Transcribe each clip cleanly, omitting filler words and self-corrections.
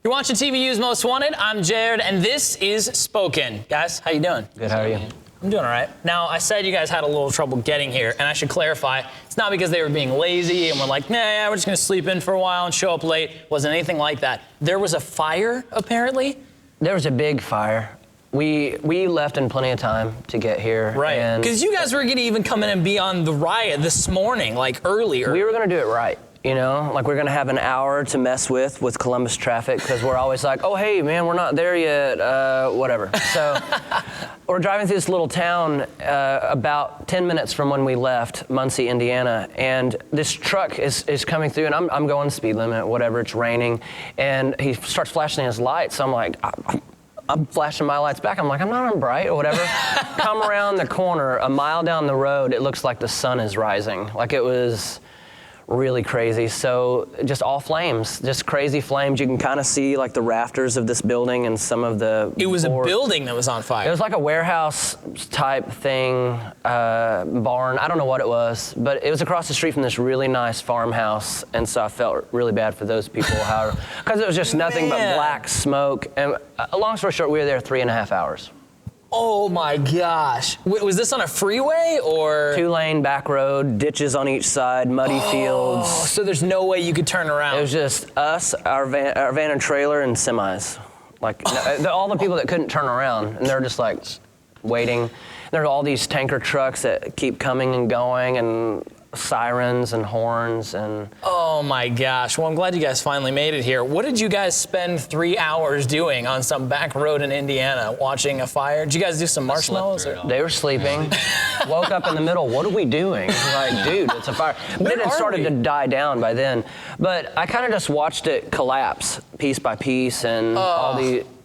You're watching TVU's Most Wanted. I'm Jared, and this is Spoken. Guys, how you doing? Good, how are you? I'm doing all right. Now, I said you guys had a little trouble getting here, and I should clarify, it's not because they were being lazy and were like, nah, we're just gonna sleep in for a while and show up late. It wasn't anything like that. There was a fire, apparently? There was a big fire. We left in plenty of time to get here. Right, because you guys were gonna even come in and be on the riot this morning, like earlier. We were gonna do it right. You know, like we're gonna have an hour to mess with Columbus traffic because we're always like, oh, hey, man, we're not there yet, whatever. So we're driving through this little town about 10 minutes from when we left, Muncie, Indiana, and this truck is coming through, and I'm going speed limit, whatever, it's raining, and he starts flashing his lights, so I'm like, I'm flashing my lights back. I'm like, I'm not on bright or whatever. Come around the corner, a mile down the road, it looks like the sun is rising. Like it was really crazy. So just all flames, just crazy flames. You can kind of see like the rafters of this building and some of the It was a building that was on fire. It was like a warehouse type thing, barn. I don't know what it was, but it was across the street from this really nice farmhouse. And so I felt really bad for those people, because it was just nothing but black smoke. And long story short, we were there 3.5 hours. Oh my gosh. Was this on a freeway or? 2-lane back road, ditches on each side, muddy fields. So there's no way you could turn around. It was just us, our van and trailer, and semis. Like all the people that couldn't turn around, and they're just like waiting. There are all these tanker trucks that keep coming and going, and sirens and horns and. Oh my gosh. Well, I'm glad you guys finally made it here. What did you guys spend 3 hours doing on some back road in Indiana, watching a fire? Did you guys do some marshmallows? They were sleeping. Woke up in the middle. What are we doing? Like, dude, it's a fire. Then it started to die down by then. But I kind of just watched it collapse piece by piece, and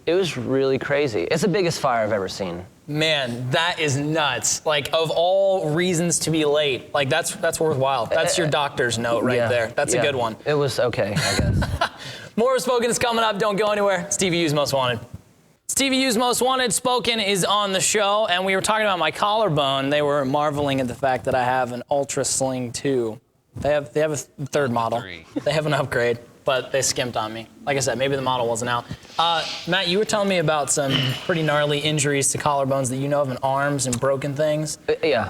it was really crazy. It's the biggest fire I've ever seen. Man, that is nuts. Like, of all reasons to be late, like that's worthwhile. That's your doctor's note right there. That's a good one. It was okay, I guess. More of Spoken is coming up. Don't go anywhere. It's TVU's Most Wanted. It's TVU's Most Wanted. Spoken is on the show, and we were talking about my collarbone. They were marveling at the fact that I have an Ultra Sling 2. They have a third model. They have an upgrade, but they skimped on me. Like I said, maybe the model wasn't out. Matt, you were telling me about some pretty gnarly injuries to collarbones that you know of in arms and broken things. Yeah.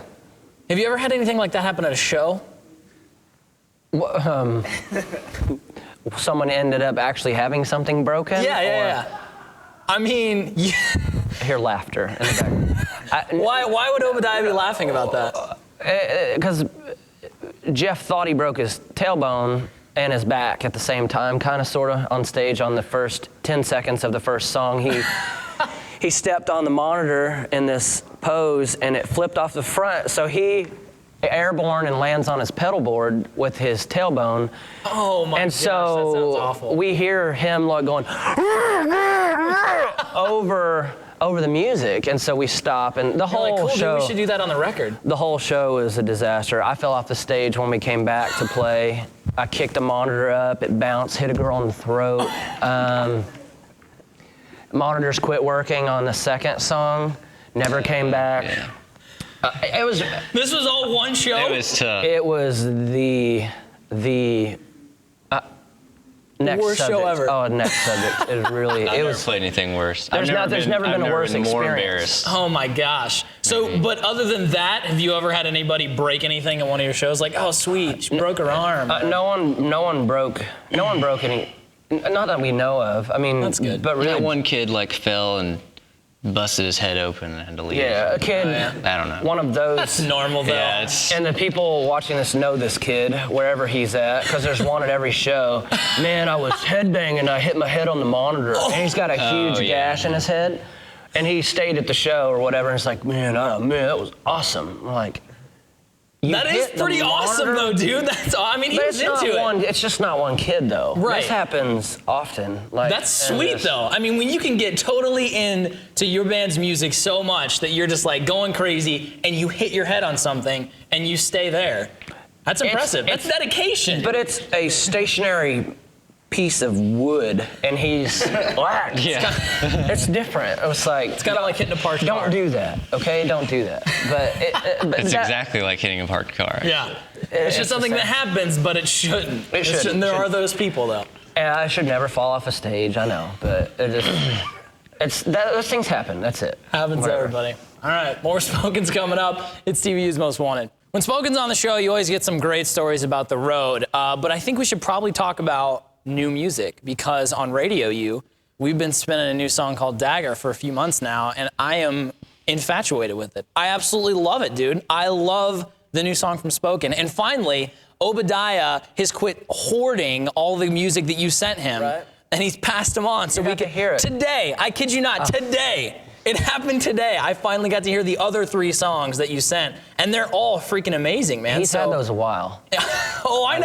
Have you ever had anything like that happen at a show? Someone ended up actually having something broken? Yeah. I mean, I hear laughter in the back. Why would Obadiah be laughing about that? Because Jeff thought he broke his tailbone and his back at the same time, kind of, sort of, on stage on the first 10 seconds of the first song. He stepped on the monitor in this pose, and it flipped off the front, so he airborne and lands on his pedal board with his tailbone. Oh my gosh, that sounds awful. We hear him like going over the music, and so we stop, and the whole show. Dude, we should do that on the record. The whole show is a disaster. I fell off the stage when we came back to play. I kicked the monitor up, it bounced, hit a girl in the throat. Monitors quit working on the second song, never came back. Yeah. This was all one show? It was tough. It was the next worst subject. Show ever. Oh, next subject. It really. I've never played anything worse. There's never been a worse experience. More embarrassed. Oh my gosh. So, but other than that, have you ever had anybody break anything at one of your shows? Like, oh sweet, she broke her arm. No one broke any. Not that we know of. I mean, that's good. But really, that one kid fell and busted his head open and had to leave. Yeah, a kid. I don't know. One of those. That's normal though. Yeah, and the people watching this know this kid wherever he's at, because there's one at every show. Man, I was headbanging. I hit my head on the monitor, and he's got a huge gash in his head. And he stayed at the show or whatever, and it's like, man, that was awesome. I'm like, that is pretty awesome though, dude. I mean, he was into it. It's just not one kid though. Right. This happens often. That's sweet though. I mean, when you can get totally into your band's music so much that you're just like going crazy and you hit your head on something and you stay there. That's impressive. That's dedication. But it's a stationary piece of wood, and he's black. Yeah. It's different. It was like, it's kind of like hitting a parked car. Don't do that, okay? Don't do that. But it's exactly like hitting a parked car. Yeah. It's just something that happens, but it shouldn't. It shouldn't. There are those people, though. And I should never fall off a stage, I know, but those things happen, that's it. Happens to everybody. All right, more Spoken's coming up. It's TVU's Most Wanted. When Spoken's on the show, you always get some great stories about the road, but I think we should probably talk about new music, because on Radio U, we've been spinning a new song called Dagger for a few months now, and I am infatuated with it. I absolutely love it, dude. I love the new song from Spoken. And finally, Obadiah has quit hoarding all the music that you sent him, and he's passed them on. So we can hear it. Today, I kid you not, today, it happened today. I finally got to hear the other 3 songs that you sent, and they're all freaking amazing, man. He's had those a while. Oh, I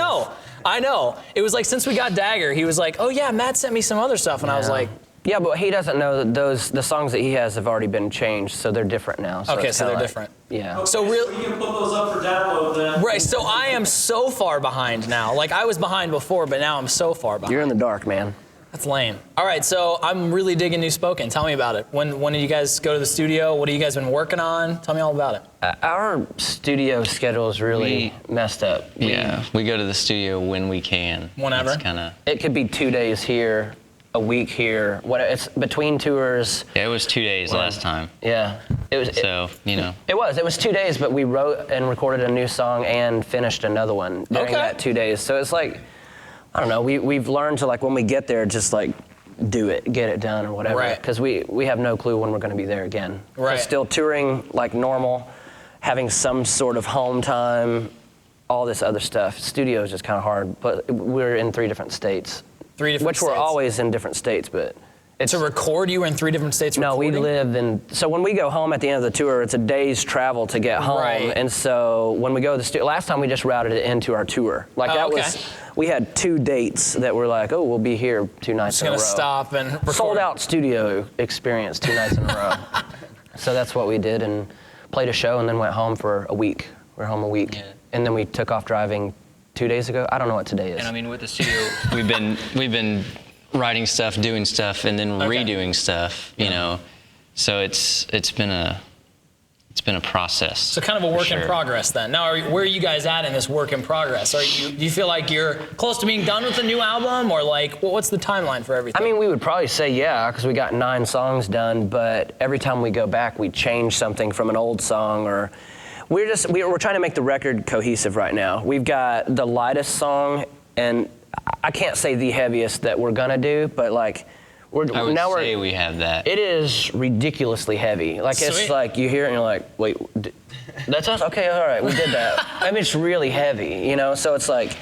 know. It was like, since we got Dagger, he was like, oh yeah, Matt sent me some other stuff, and I was like, yeah, but he doesn't know that the songs that he has have already been changed, so they're different now. So okay, so they're different. Yeah. So we can put those up for download then. Right, so I am so far behind now. Like, I was behind before, but now I'm so far behind. You're in the dark, man. That's lame. All right, so I'm really digging New Spoken. Tell me about it. When did you guys go to the studio? What have you guys been working on? Tell me all about it. Our studio schedule is really messed up. We go to the studio when we can. Whenever? It's kinda... It could be 2 days here, a week here. It's between tours. Yeah, it was 2 days last time. Yeah. It was. So, you know. It was 2 days, but we wrote and recorded a new song and finished another one during that 2 days. So it's like, I don't know, we've learned to, like, when we get there, just like do it, get it done or whatever. Right. Because we have no clue when we're going to be there again. Right. We're still touring like normal, having some sort of home time, all this other stuff. Studio is just kind of hard, but we're in 3 different states. 3 different Which states. we're always in different states, but it's... To record, you were in 3 different states recording? No, we live in... So when we go home at the end of the tour, it's a day's travel to get home. Right. And so when we go to the studio... Last time we just routed it into our tour. Like that was... We had 2 dates that were like, oh, we'll be here 2 nights in a row. Just gonna stop and record. Sold out studio experience 2 nights in a row. So that's what we did, and played a show and then went home for a week. We were home a week. Yeah. And then we took off driving 2 days ago. I don't know what today is. And I mean, with the studio, we've been writing stuff, doing stuff, and then redoing stuff, you know. So it's been a process. So kind of a work in progress then. Now, where are you guys at in this work in progress? Do you feel like you're close to being done with the new album, or like, what's the timeline for everything? I mean, we would probably say yeah, because we got 9 songs done, but every time we go back, we change something from an old song, or we're trying to make the record cohesive right now. We've got the lightest song, and I can't say the heaviest that we're gonna do, but like, I would say we have that. It is ridiculously heavy. Like, Sweet. It's like you hear it and you're like, wait, that's us? Okay, all right, we did that. I mean, it's really heavy, you know? So it's like,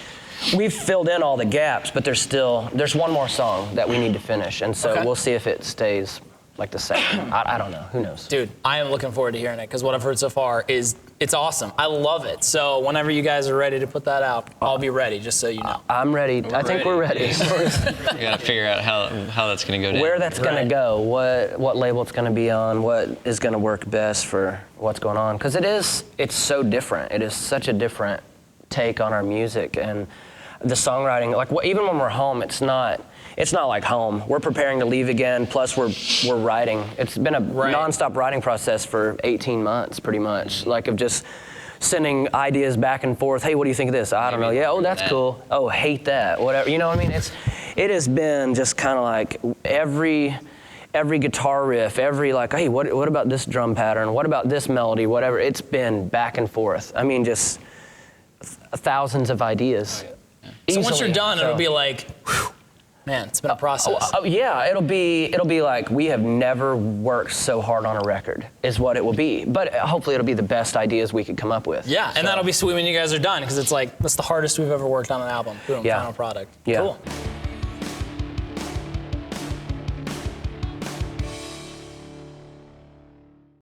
we've filled in all the gaps, but there's 1 more song that we need to finish. And so we'll see if it stays like the same. I don't know, who knows? Dude, I am looking forward to hearing it, because what I've heard so far is it's awesome. I love it. So whenever you guys are ready to put that out, I'll be ready, just so you know. I'm ready. I think we're ready. We gotta figure out how that's gonna go down. Where that's gonna go, what label it's gonna be on, what is gonna work best for what's going on. Because it's so different. It is such a different take on our music, and the songwriting, like even when we're home, it's not like home. We're preparing to leave again, plus we're writing. It's been a nonstop writing process for 18 months, pretty much, like of just sending ideas back and forth. Hey, what do you think of this? I don't know. Yeah, oh, that's cool. Oh, hate that. Whatever. You know what I mean? It has been just kind of like every guitar riff, like, hey, what about this drum pattern? What about this melody? Whatever. It's been back and forth. I mean, just thousands of ideas. So once you're done, it'll be like, whew, man, it's been a process. Yeah, it'll be like we have never worked so hard on a record, is what it will be. But hopefully it'll be the best ideas we could come up with. Yeah, and that'll be sweet when you guys are done, because it's like, that's the hardest we've ever worked on an album. Boom, final product. Yeah. Cool.